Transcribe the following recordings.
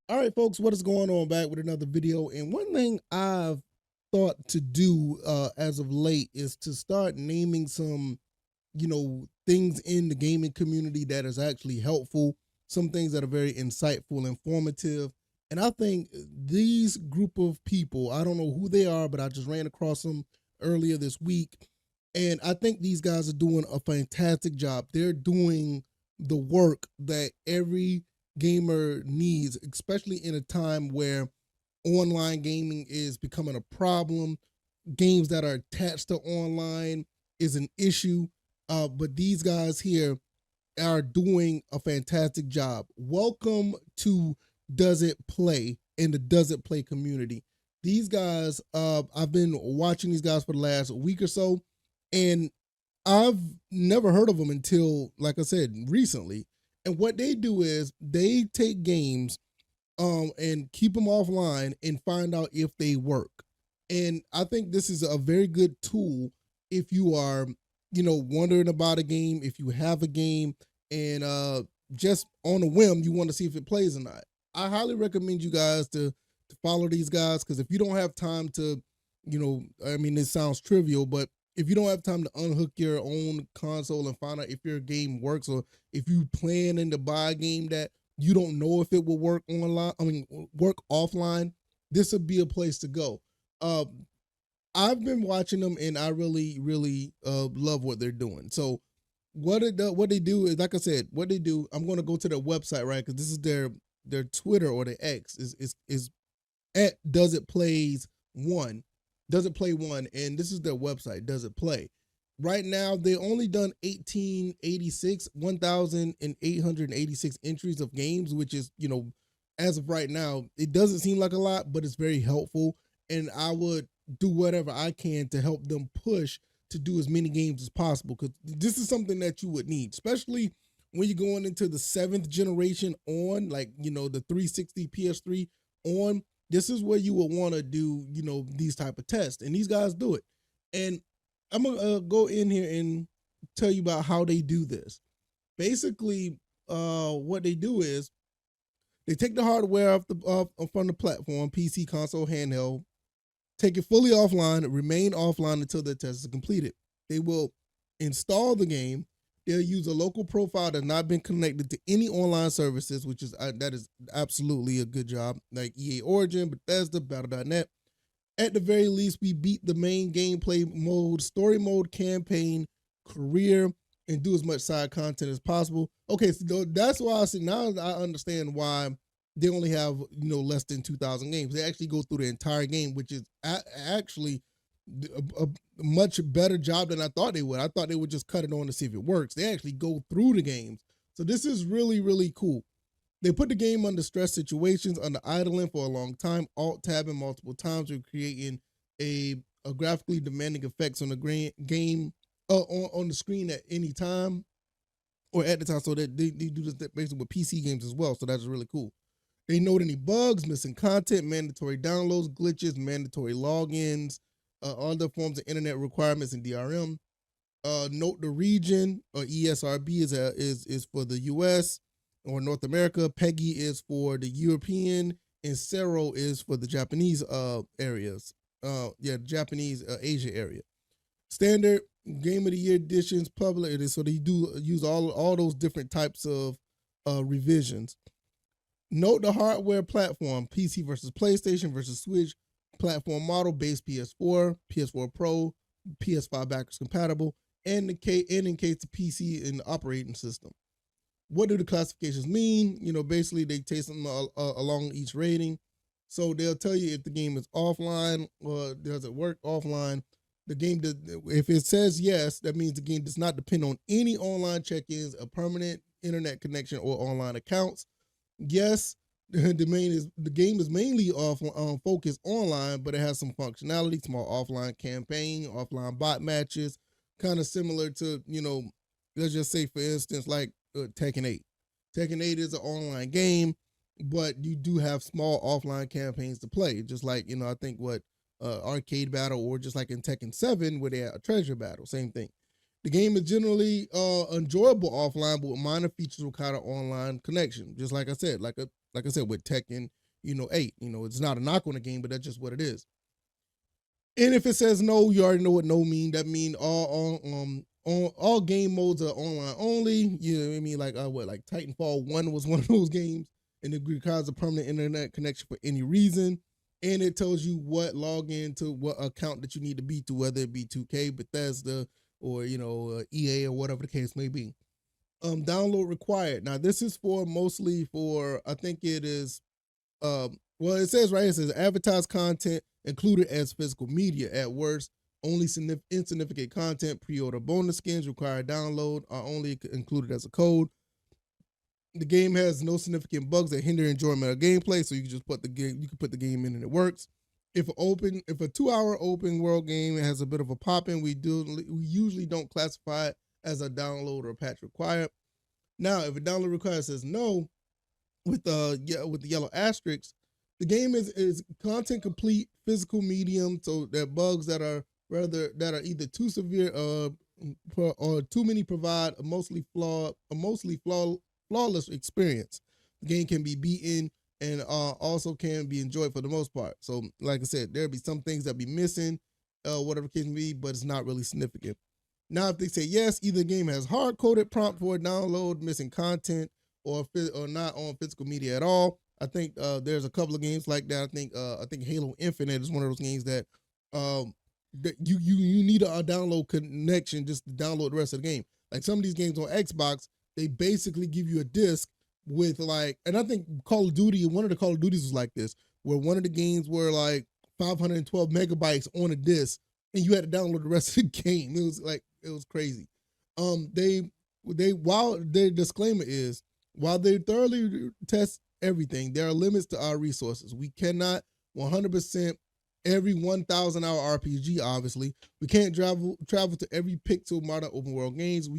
All right, folks, what is going on? Back with another video. And one thing I've thought to do as of late is to start naming some, things in the gaming community that is actually helpful, some things that are very insightful, informative. And I think these group of people, I don't know who they are, but I just ran across them earlier this week. And I think these guys are doing a fantastic job. They're doing the work that every gamer needs, especially in a time where online gaming is becoming a problem. Games that are attached to online is an issue. But these guys here are doing a fantastic job. Welcome to Does It Play in the Does It Play community. These guys, I've been watching these guys for the last week or so, and I've never heard of them until, like I said, recently. And what they do is they take games and keep them offline and find out if they work. And I think this is a very good tool if you are, wondering about a game, if you have a game and just on a whim you want to see if it plays or not. I highly recommend you guys to follow these guys because if you don't have time to, I mean, it sounds trivial, but if you don't have time to unhook your own console and find out if your game works, or if you planning to buy a game that you don't know if it will work online, work offline, this would be a place to go. Uh, I've been watching them and I really, really love what they're doing. So what they do is, like I said, what they do. I'm going to go to their website, right? Because this is their Twitter or their X is at Does It Plays One, Does It Play One, and this is their website. Does It Play? Right now, they only done 1,886 entries of games, which is, as of right now, it doesn't seem like a lot, but it's very helpful. And I would do whatever I can to help them push to do as many games as possible because this is something that you would need, especially when you're going into the seventh generation on, like, the 360 PS3 on. This is where you would want to do, these type of tests, and these guys do it. And I'm gonna go in here and tell you about how they do this. Basically, what they do is they take the hardware from the platform, PC, console, handheld, take it fully offline, remain offline until the test is completed. They will install the game. They'll use a local profile that's not been connected to any online services, which is that is absolutely a good job, like EA Origin, Bethesda, Battle.net. At the very least, we beat the main gameplay mode, story mode, campaign, career, and do as much side content as possible. Okay, so that's why I see now I understand why they only have less than 2,000 games. They actually go through the entire game, which is actually a much better job than I thought they would. I thought they would just cut it on to see if it works. They actually go through the games. So this is really, really cool. They put the game under stress situations, under idling for a long time, alt tabbing multiple times, or creating a graphically demanding effects on the game on the screen at any time or at the time. So that they do this basically with PC games as well. So that's really cool. They note any bugs, missing content, mandatory downloads, glitches, mandatory logins, other forms of internet requirements in DRM. Note the region, or ESRB is for the US or North America. PEGI is for the European, and CERO is for the Japanese areas. Japanese Asia area. Standard Game of the Year editions, public. So they do use all those different types of revisions. Note the hardware platform: PC versus PlayStation versus Switch. Platform model: base PS4, PS4 Pro, PS5 backwards compatible, and in case the PC and the operating system. What do the classifications mean? Basically they take them along each rating. So they'll tell you if the game is offline or does it work offline. The game does, if it says yes, that means the game does not depend on any online check-ins, a permanent internet connection, or online accounts. Yes, the game is mainly off focused online, but it has some functionality, small offline campaign, offline bot matches, kind of similar to let's just say for instance like Tekken 8. Tekken 8 is an online game, but you do have small offline campaigns to play, just like I think what Arcade Battle, or just like in Tekken 7 where they had a treasure battle, same thing. The game is generally enjoyable offline, but with minor features require an online connection. Just like I said, like I said with Tekken, 8. It's not a knock on the game, but that's just what it is. And if it says no, you already know what no mean. That mean all game modes are online only. You know what I mean? Like Titanfall 1 was one of those games, and it requires a permanent internet connection for any reason. And it tells you what login to what account that you need to be to, whether it be 2K, Bethesda, or EA, or whatever the case may be. Download required. Now this is mostly for, I think it is, well, it says right here, it says advertised content included as physical media. At worst, only insignificant content, pre-order bonus skins, required download are only included as a code. The game has no significant bugs that hinder enjoyment of gameplay, so you can just put the game in and it works. If a 2-hour open world game has a bit of a pop in, we usually don't classify it as a download or patch required. Now, if a download required says no, with the yellow asterisk, the game is content complete, physical medium, so that bugs that are either too severe or too many provide a mostly flawless experience. The game can be beaten and also can be enjoyed for the most part. So, like I said, there'll be some things that be missing, whatever it can be, but it's not really significant. Now, if they say yes, either game has hard-coded prompt for a download, missing content, or not on physical media at all. I think there's a couple of games like that. I think Halo Infinite is one of those games that that you need a download connection just to download the rest of the game. Like some of these games on Xbox, they basically give you a disc with and I think Call of Duty, one of the Call of Duties was like this, where one of the games were like 512 megabytes on a disc, and you had to download the rest of the game. It was crazy. While their disclaimer is, while they thoroughly test everything, there are limits to our resources. We cannot 100% every 1,000 hour RPG. Obviously, we can't travel to every pixel modern open world games.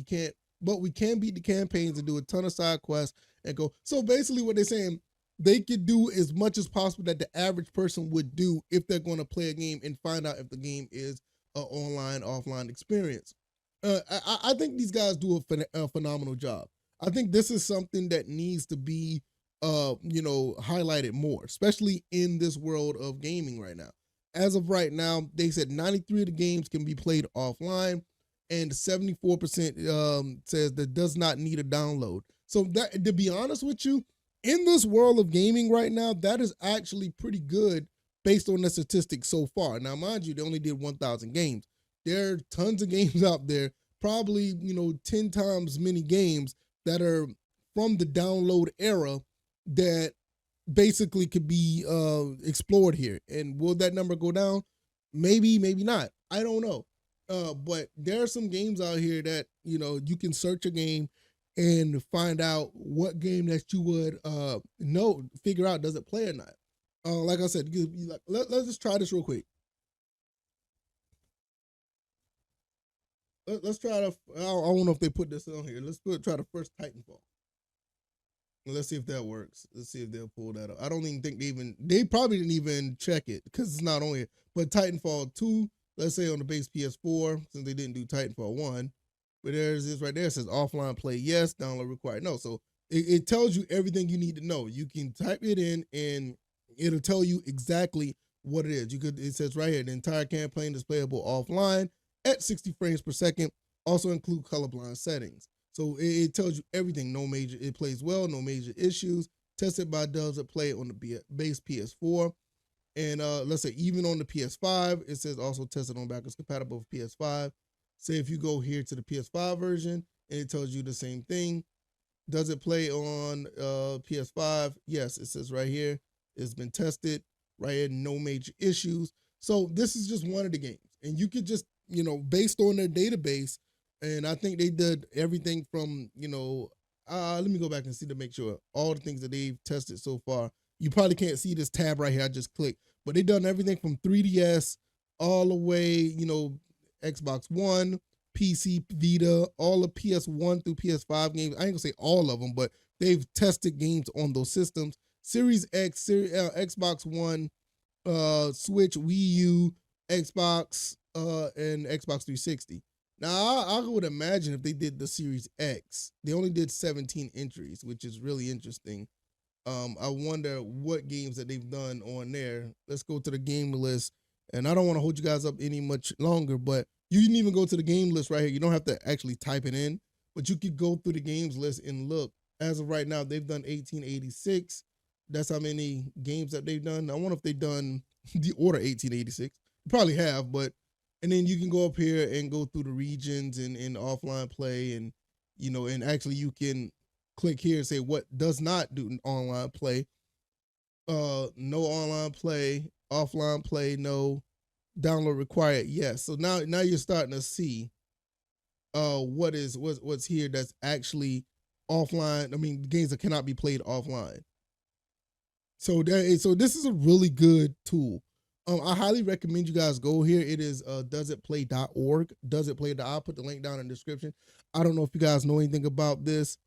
But we can beat the campaigns and do a ton of side quests and go. So basically, what they're saying, they could do as much as possible that the average person would do if they're going to play a game and find out if the game is an online offline experience. I think these guys do a phenomenal job. I think this is something that needs to be highlighted more, especially in this world of gaming right now. As of right now, they said 93 of the games can be played offline, and 74% says that does not need a download. So that, to be honest with you, in this world of gaming right now, that is actually pretty good based on the statistics so far. Now, mind you, they only did 1,000 games. There are tons of games out there, probably 10 times many games that are from the download era that basically could be explored here. And will that number go down? Maybe, maybe not. I don't know. But there are some games out here that you can search a game and find out what game that you would figure out does it play or not. Like I said, let's just try this real quick. Let's try to. I don't know if they put this on here. Try the first Titanfall. Let's see if that works. Let's see if they'll pull that up. I don't even think they probably didn't even check it because it's not on here. But Titanfall 2, let's say on the base PS4, since they didn't do Titanfall 1. But there's this right there. It says offline play, yes, download required, no. So it tells you everything you need to know. You can type it in and it'll tell you exactly what it is. It says right here, the entire campaign is playable offline at 60 frames per second. Also include colorblind settings. So it tells you everything. It plays well, no major issues. Tested by devs that play it on the base PS4. And let's say even on the PS5, it says also tested on backwards compatible with PS5. Say if you go here to the PS5 version and it tells you the same thing. Does it play on PS5? Yes, it says right here. It's been tested, right here, no major issues. So this is just one of the games. And you could just, based on their database, and I think they did everything from, let me go back and see to make sure all the things that they've tested so far. You probably can't see this tab right here. I just clicked, but they've done everything from 3DS all the way, Xbox One, PC, Vita, all the PS1 through PS5 games. I ain't gonna say all of them, but they've tested games on those systems. Series X, Xbox One, Switch, Wii U, Xbox, and Xbox 360. Now, I would imagine if they did the Series X, they only did 17 entries, which is really interesting. I wonder what games that they've done on there. Let's go to the game list. And I don't want to hold you guys up any much longer, but you can even go to the game list right here. You don't have to actually type it in, but you could go through the games list and look. As of right now, they've done 1886. That's how many games that they've done. I wonder if they've done the order 1886. Probably have, but and then you can go up here and go through the regions and offline play and and actually you can click here and say what does not do online play. No online play, offline play, no download required. Yes. So now you're starting to see what's here that's actually offline. I mean games that cannot be played offline. So this is a really good tool. I highly recommend you guys go here. It is doesitplay.org. I'll put the link down in the description. I don't know if you guys know anything about this,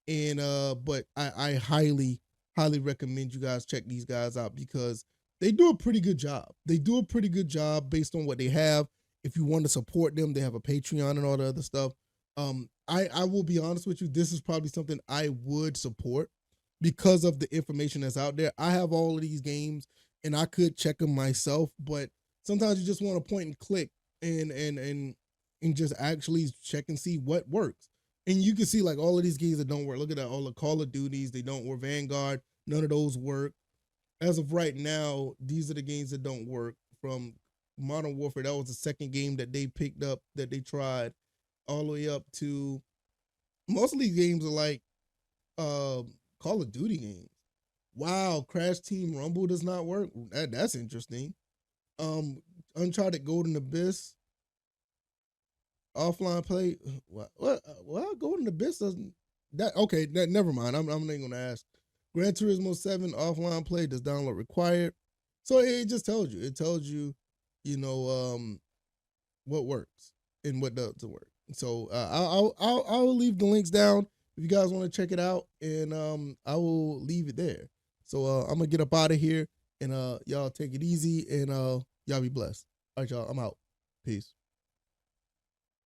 and but I highly recommend you guys check these guys out because they do a pretty good job. They do a pretty good job based on what they have. If you want to support them, they have a Patreon and all the other stuff. I will be honest with you. This is probably something I would support because of the information that's out there. I have all of these games and I could check them myself, but sometimes you just want to point and click and just actually check and see what works. And you can see like all of these games that don't work. Look at that, all the Call of Duties, they don't work. Vanguard, none of those work. As of right now, these are the games that don't work. From Modern Warfare, that was the second game that they picked up that they tried, all the way up to most of these games are like Call of Duty games. Wow, Crash Team Rumble does not work. That's interesting. Um, Uncharted Golden Abyss offline play. Well, Golden Abyss doesn't. That okay? That never mind. I'm not gonna ask. Gran Turismo 7 offline play does download required. So it just tells you. It tells you, you know, what works and what doesn't work. So I'll leave the links down if you guys want to check it out, and I will leave it there. So I'm gonna get up out of here, and y'all take it easy, and y'all be blessed. All right, y'all. I'm out. Peace.